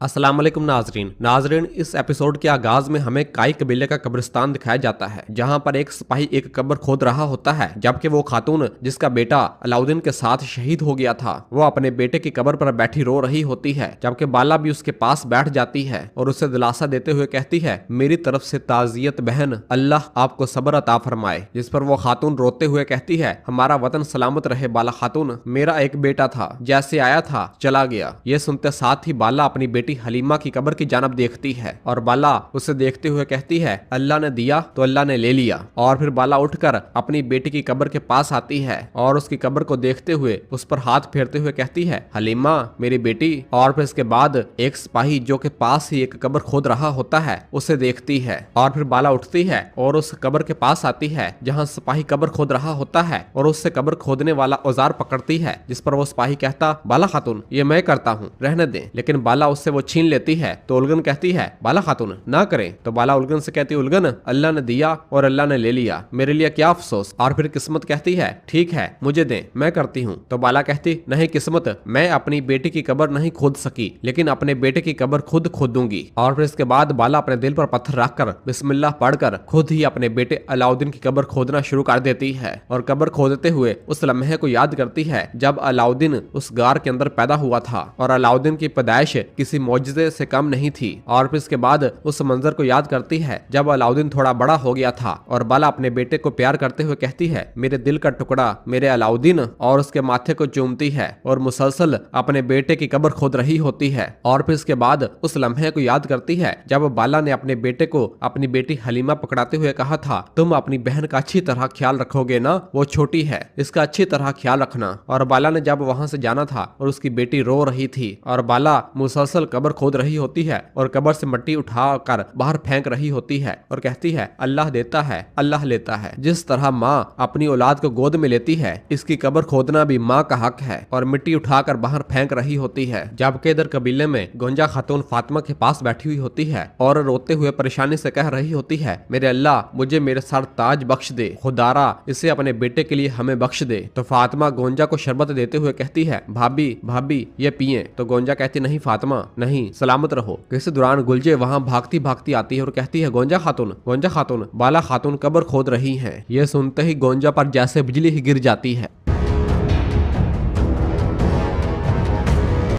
अस्सलाम वालेकुम नाजरीन इस एपिसोड के आगाज में हमें काई कबीले का कब्रिस्तान दिखाया जाता है, जहां पर एक सिपाही एक कब्र खोद रहा होता है, जबकि वो खातून जिसका बेटा अलाउद्दीन के साथ शहीद हो गया था वो अपने बेटे की कब्र पर बैठी रो रही होती है। जबकि बाला भी उसके पास बैठ जाती है और उसे दिलासा देते हुए कहती है, मेरी तरफ से ताजियत बहन, अल्लाह आपको सब्र अता फरमाए। जिस पर वो खातून रोते हुए कहती है, हमारा वतन सलामत रहे बाला खातून, मेरा एक बेटा था, जैसे आया था चला गया। ये सुनते साथ ही बाला अपनी बेटी हलीमा की कब्र की जानब देखती है और बाला उसे देखते हुए कहती है, अल्लाह ने दिया तो अल्लाह ने ले लिया। और फिर बाला उठकर अपनी बेटी की कब्र के पास आती है और उसकी कब्र को देखते हुए उस पर हाथ फेरते हुए कहती है, हलीमा मेरी बेटी। और फिर इसके बाद एक सिपाही जो के पास ही एक कब्र खोद रहा होता है उसे देखती है और फिर बाला उठती है और उस कब्र के पास आती है जहाँ सिपाही कब्र खोद रहा होता है और उससे कब्र खोदने वाला औजार पकड़ती है। जिस पर वो सिपाही कहता, बाला खातून ये मैं करता हूँ, रहने दे। लेकिन बाला उससे वो छीन लेती है तो उलगन कहती है, बाला खातून ना करें। तो बाला उलगन से कहती, उलगन अल्लाह ने दिया और अल्लाह ने ले लिया, मेरे लिए क्या अफसोस। और फिर किस्मत कहती है, ठीक है मुझे दें, मैं करती हूँ। तो बाला कहती, नहीं किस्मत, मैं अपनी बेटी की कब्र नहीं खोद सकी, लेकिन अपने बेटे की कब्र खुद खोदूंगी। और फिर इसके बाद बाला अपने दिल पर पत्थर रखकर बिस्मिल्लाह पढ़कर खुद ही अपने बेटे अलाउद्दीन की कब्र खोदना शुरू कर देती है और कब्र खोदते हुए उस लम्हे को याद करती है जब अलाउद्दीन उस गार के अंदर पैदा हुआ था और अलाउद्दीन की पैदाइश किसी मौजज़े से कम नहीं थी। और फिर इसके बाद उस मंजर को याद करती है जब अलाउद्दीन थोड़ा बड़ा हो गया था और बाला अपने बेटे को प्यार करते हुए कहती है, मेरे दिल का टुकड़ा मेरे अलाउद्दीन, और उसके माथे को चूमती है और मुसलसल अपने बेटे की कब्र खोद रही होती है। और फिर इसके बाद उस लम्हे को याद करती है जब बाला ने अपने बेटे को अपनी बेटी हलीमा पकड़ाते हुए कहा था, तुम अपनी बहन का अच्छी तरह ख्याल रखोगे ना, वो छोटी है, इसका अच्छी तरह ख्याल रखना। और बाला ने जब वहां से जाना था और उसकी बेटी रो रही थी और बाला मुसलसल कब्र खोद रही होती है और कब्र से मिट्टी उठाकर बाहर फेंक रही होती है और कहती है, अल्लाह देता है अल्लाह लेता है। जिस तरह माँ अपनी औलाद को गोद में लेती है, इसकी कब्र खोदना भी माँ का हक है। और मिट्टी उठाकर बाहर फेंक रही होती है। जबकि इधर कबीले में गोंजा खातून फातिमा के पास बैठी हुई होती है और रोते हुए परेशानी से कह रही होती है, मेरे अल्लाह मुझे मेरे सर ताज बख्श दे, खुदारा इसे अपने बेटे के लिए हमें बख्श दे। तो फातिमा गोंजा को शरबत देते हुए कहती है, भाभी भाभी ये पिए। तो गोंजा कहती, नहीं फातिमा नहीं, सलामत रहो। इस दौरान गुलजे वहां भागती भागती आती है और कहती है, गोंजा खातून बाला खातून कब्र खोद रही हैं। ये सुनते ही गोंजा पर जैसे बिजली ही गिर जाती है।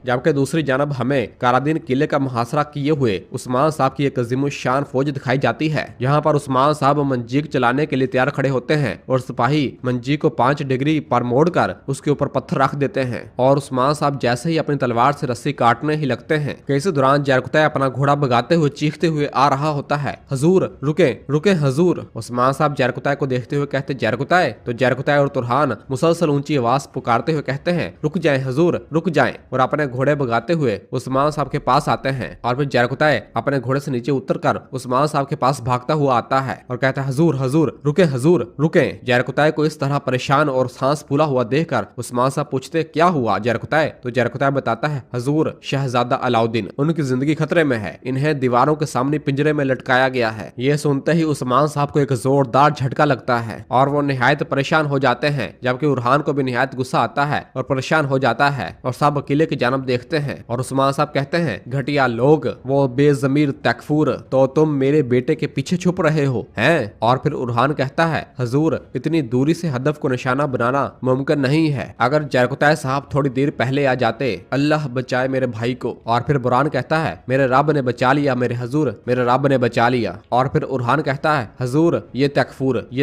जबकि दूसरी जानब हमें कारादीन किले का मुहासरा किए हुए उस्मान साहब की एक अजीमुशान फौज दिखाई जाती है, जहां पर उस्मान साहब मंजीक चलाने के लिए तैयार खड़े होते हैं और सिपाही मंजीक को 5 डिग्री पर मोड़कर उसके ऊपर पत्थर रख देते हैं और उस्मान साहब जैसे ही अपनी तलवार से रस्सी काटने ही लगते हैं कि इस दौरान जरकुतै अपना घोड़ा भगाते हुए चीखते हुए आ रहा होता है, हजूर रुके रुके हजूर। उस्मान साहब जरकुतै को देखते हुए कहते, जरकुतै। तो जरकुतै और तुरहान मुसलसल ऊंची आवाज पुकारते हुए कहते हैं, रुक जाए हजूर रुक जाए, और अपने घोड़े भगाते हुए उस्मान साहब के पास आते हैं। और फिर जरकुतै अपने घोड़े से नीचे उतरकर उस्मान साहब के पास भागता हुआ आता है और कहता है, हजूर हजूर रुके। जरकुतै को इस तरह परेशान और सांस फूला हुआ देखकर उस्मान साहब पूछते, क्या हुआ जरकुतै। तो जरकुतै बताता है, हजूर शहजादा अलाउद्दीन, उनकी जिंदगी खतरे में है, इन्हें दीवारों के सामने पिंजरे में लटकाया गया है। ये सुनते ही उस्मान साहब को एक जोरदार झटका लगता है और वो निहायत परेशान हो जाते हैं, जबकि उरहान को भी निहायत गुस्सा आता है और परेशान हो जाता है और सब किले की जानब देखते हैं। और उस्मान साहब कहते हैं, घटिया लोग, वो बेजमीर तकफूर, तो तुम मेरे बेटे के पीछे छुप रहे हो हैं। और फिर उरहान कहता है, हजूर इतनी दूरी से हदफ को निशाना बनाना मुमकिन नहीं है, अगर जरकुतै साहब थोड़ी देर पहले आ जाते, अल्लाह बचाए मेरे भाई को। और फिर बुरहान कहता है, मेरे रब ने बचा लिया मेरे हजूर, मेरे रब ने बचा लिया। और फिर उरहान कहता है, हजूर ये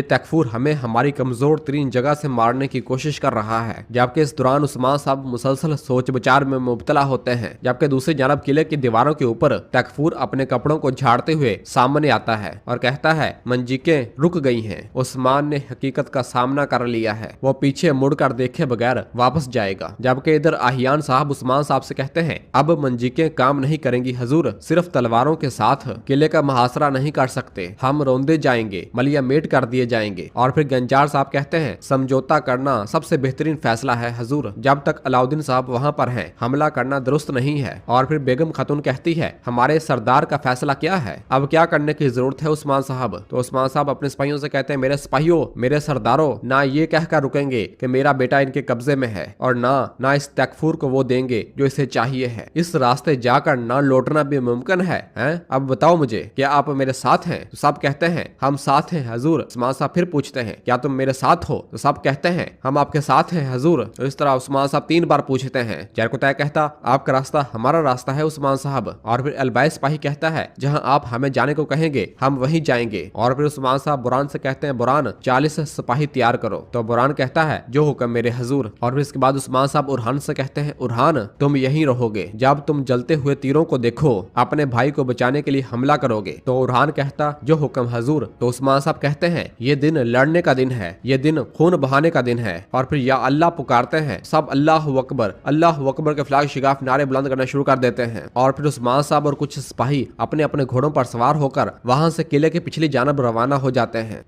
तकफूर हमें हमारी कमजोर तरीन जगह से मारने की कोशिश कर रहा है। जबकि इस दौरान उस्मान साहब मुसलसल सोच विचार में मुब्तला होते हैं। जबकि दूसरी जानब किले की दीवारों के ऊपर तकफूर अपने कपड़ों को झाड़ते हुए सामने आता है और कहता है, मंजीकें रुक गई हैं, उस्मान ने हकीकत का सामना कर लिया है, वो पीछे मुड़कर देखे बगैर वापस जाएगा। जबकि इधर आहियान साहब उस्मान साहब से कहते हैं, अब मंजीकें काम नहीं करेंगी हजूर, सिर्फ तलवारों के साथ किले का मुहासरा नहीं कर सकते, हम रौंदे जाएंगे, मलिया मेट कर दिए जाएंगे। और फिर गंजार साहब कहते हैं, समझौता करना सबसे बेहतरीन फैसला है हजूर, जब तक अलाउद्दीन साहब वहाँ पर हैं, हमला हमला करना दुरुस्त नहीं है। और फिर बेगम खातून कहती है, हमारे सरदार का फैसला क्या है, अब क्या करने की जरूरत है उस्मान साहब। तो उस्मान साहब अपने सिपाहियों से कहते हैं, मेरे सिपाहियों, मेरे सरदारों, ना ये कहकर रुकेंगे कि मेरा बेटा इनके कब्जे में है, और ना इस तकफूर को वो देंगे जो इसे चाहिए है। इस रास्ते जाकर ना लौटना भी मुमकिन है, हैं? अब बताओ मुझे, क्या आप मेरे साथ हैं? तो सब कहते हैं, हम साथ हैं हजूर। उस्मान साहब फिर पूछते हैं, क्या तुम मेरे साथ हो? तो सब कहते हैं, हम आपके साथ हैं हजूर। तो इस तरह उस्मान साहब 3 बार पूछते हैं। जरकुतै कहता, आपका रास्ता हमारा रास्ता है उस्मान साहब। और फिर अलबाई सिपाही कहता है, जहां आप हमें जाने को कहेंगे हम वहीं जाएंगे। और फिर उस्मान साहब बुरान से कहते हैं, बुरान 40 सिपाही तैयार करो। तो बुरान कहता है, जो हुक्म मेरे हजूर। और फिर इसके बाद उस्मान साहब उरहान से कहते हैं, उरहान तुम यहीं रहोगे, जब तुम जलते हुए तीरों को देखो अपने भाई को बचाने के लिए हमला करोगे। तो उरहान कहता, जो हुक्म हजूर। तो उस्मान साहब कहते हैं, ये दिन लड़ने का दिन है, ये दिन खून बहाने का दिन है। और फिर या अल्लाह पुकारते हैं, सब अल्लाहु अकबर के फ्लाग शिगाफ नारे बुलंद करना शुरू कर देते हैं। और फिर उस्मान साहब और कुछ सिपाही अपने अपने घोड़ों पर सवार होकर वहां से किले के पिछली जानब रवाना हो जाते हैं।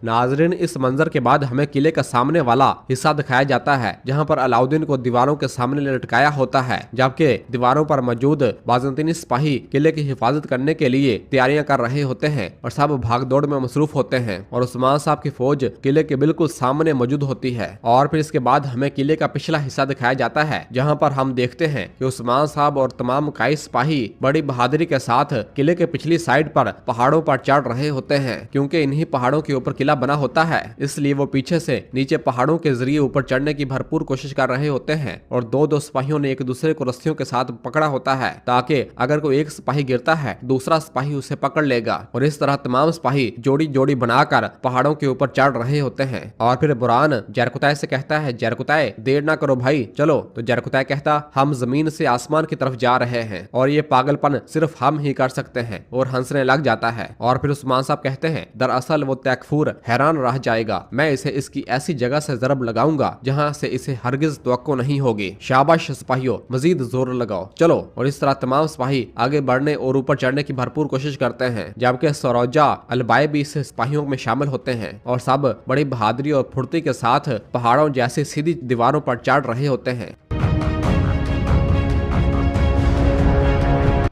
नाजरीन, इस मंजर के बाद हमें किले का सामने वाला हिस्सा दिखाया जाता है, जहां पर अलाउद्दीन को दीवारों के सामने लटकाया होता है, जबकि दीवारों पर मौजूद बाज़ंतीनी सिपाही किले की हिफाजत करने के लिए तैयारियां कर रहे होते हैं और सब भाग दौड़ में मसरूफ होते हैं। और उस्मान साहब की फौज किले के बिल्कुल सामने मौजूद होती है। और फिर इसके बाद हमें किले का पिछला हिस्सा दिखाया जाता है, जहाँ पर हम देखते हैं कि उस्मान साहब और तमाम काई सिपाही बड़ी बहादुरी के साथ किले के पिछली साइड पर पहाड़ों पर चढ़ रहे होते हैं। क्योंकि इन्हीं पहाड़ों के ऊपर किला बना होता है, इसलिए वो पीछे से नीचे पहाड़ों के जरिए ऊपर चढ़ने की भरपूर कोशिश कर रहे होते हैं। और दो सिपाहियों ने एक दूसरे को रस्सियों के साथ पकड़ा होता है, ताकि अगर कोई एक सिपाही गिरता है दूसरा सिपाही उसे पकड़ लेगा। और इस तरह तमाम सिपाही जोड़ी जोड़ी बनाकर पहाड़ों के ऊपर चढ़ रहे होते हैं। और फिर बुरान जरकुतै से कहता है, जरकुतै देर ना करो भाई, चलो। तो जरकुतै कहता, हम जमीन से आसमान की तरफ जा रहे हैं और ये पागलपन सिर्फ हम ही कर सकते हैं, और हंसने लग जाता है। और फिर उस्मान साहब कहते हैं, दरअसल वो तकफूर हैरान रह जाएगा, मैं इसे इसकी ऐसी जगह से जरब लगाऊंगा जहां से इसे हरगिज तवक्को नहीं होगी। शाबाश सिपाहियों, मजीद जोर लगाओ, चलो। और इस तरह तमाम सिपाही आगे बढ़ने और ऊपर चढ़ने की भरपूर कोशिश करते हैं, जबकि सरोजा अलबाई भी इस सिपाहियों में शामिल होते हैं और सब बड़ी बहादुरी और फुर्ती के साथ पहाड़ों जैसी सीधी दीवारों पर चढ़ रहे होते हैं।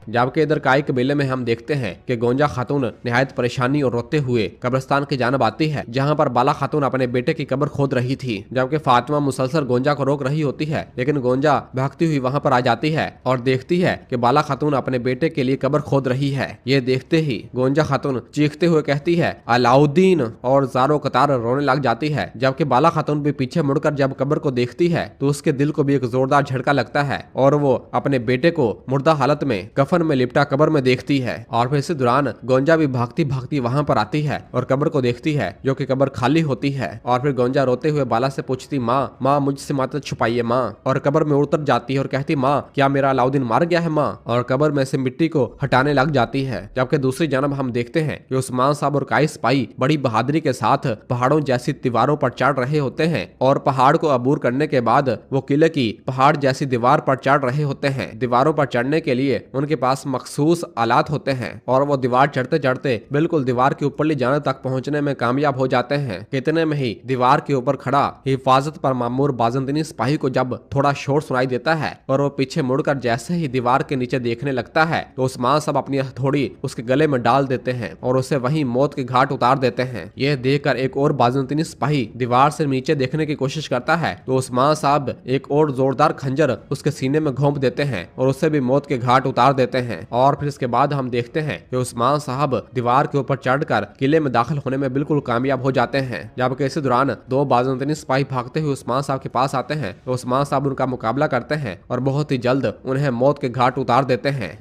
जबकि इधर काई कबीले में हम देखते हैं कि गोंजा खातून निहायत परेशानी और रोते हुए कब्रिस्तान की जानब आती है, जहां पर बाला खातून अपने बेटे की कब्र खोद रही थी। जबकि फातिमा मुसलसल गोंजा को रोक रही होती है, लेकिन गोंजा भागती हुई वहां पर आ जाती है और देखती है कि बाला खातून अपने बेटे के लिए कब्र खोद रही है। ये देखते ही गोंजा खातून चीखते हुए कहती है, अलाउद्दीन, और ज़ारो कतार रोने लग जाती है। जबकि बाला खातून भी पीछे मुड़कर जब कब्र को देखती है तो उसके दिल को भी एक जोरदार झटका लगता है और वो अपने बेटे को मुर्दा हालत में कफन में लिपटा कब्र में देखती है। और फिर इसी दौरान गोंजा भी भागती भागती वहां पर आती है और कब्र को देखती है, जो कि कब्र खाली होती है। और फिर गोंजा रोते हुए बाला से पूछती, माँ मुझसे मत छुपाइए माँ। और कब्र में उतर जाती है और कहती, माँ क्या मेरा अलाउद्दीन मार गया है माँ। और कब्र में से मिट्टी को हटाने लग जाती है। जबकि दूसरी जानब हम देखते हैं कि उस्मान साहब और काई सिपाही बड़ी बहादुरी के साथ पहाड़ों जैसी दीवारों पर चढ़ रहे होते हैं और पहाड़ को अबूर करने के बाद वो किले की पहाड़ जैसी दीवार पर चढ़ रहे होते हैं। दीवारों पर चढ़ने के लिए उनके पास मखसूस आलात होते हैं और वो दीवार चढ़ते चढ़ते बिल्कुल दीवार के ऊपरली जाने तक पहुंचने में कामयाब हो जाते हैं। इतने में ही दीवार के ऊपर खड़ा हिफाजत पर मामूर बाज़ंतीनी सिपाही को जब थोड़ा शोर सुनाई देता है और वो पीछे मुड़कर जैसे ही दीवार के नीचे देखने लगता है तो उस्मान साहब अपनी हथौड़ी उसके गले में डाल देते हैं और उसे वहीं मौत के घाट उतार देते हैं। यह देखकर एक और बाज़ंतीनी सिपाही दीवार से नीचे देखने की कोशिश करता है तो उस्मान साहब एक और जोरदार खंजर उसके सीने में घोंप देते हैं और उसे भी मौत के घाट उतार देते हैं। और फिर इसके बाद हम देखते हैं कि उस्मान साहब दीवार के ऊपर चढ़कर किले में दाखिल होने में बिल्कुल कामयाब हो जाते हैं। जबकि इसी दौरान दो बाज़ंतीनी सिपाही भागते हुए उस्मान साहब के पास आते हैं तो उस्मान साहब उनका मुकाबला करते हैं और बहुत ही जल्द उन्हें मौत के घाट उतार देते हैं।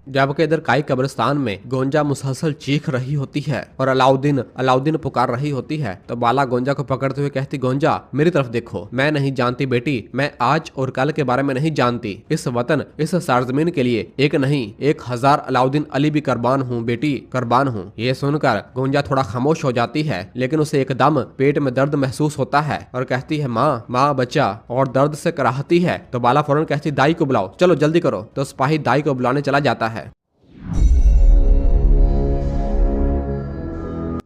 जबकि इधर काई कब्रिस्तान में गोंजा मुसलसल चीख रही होती है और अलाउद्दीन पुकार रही होती है तो बाला गोंजा को पकड़ते हुए कहती, गोंजा मेरी तरफ देखो, मैं नहीं जानती बेटी, मैं आज और कल के बारे में नहीं जानती। इस वतन इस सरजमीन के लिए एक नहीं 1000 अलाउद्दीन अली भी कुर्बान हूँ बेटी, कुर्बान हूँ। ये सुनकर गोंजा थोड़ा खामोश हो जाती है, लेकिन उसे एकदम पेट में दर्द महसूस होता है और कहती है, माँ बच्चा, और दर्द से कराहती है। तो बाला फौरन कहती, दाई को बुलाओ, चलो जल्दी करो। तो सिपाही दाई को बुलाने चला जाता है।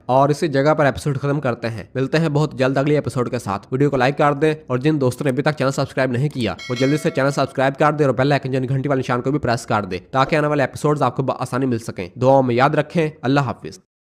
और इसी जगह पर एपिसोड खत्म करते हैं। मिलते हैं बहुत जल्द अगले एपिसोड के साथ। वीडियो को लाइक कर दें और जिन दोस्तों ने अभी तक चैनल सब्सक्राइब नहीं किया वो जल्दी से चैनल सब्सक्राइब कर दे और बेल आइकन घंटी वाले निशान को भी प्रेस कर दे ताकि आने वाले एपिसोड्स आपको आसानी मिल सके। दुआओं में याद रखें। अल्लाह हाफिज।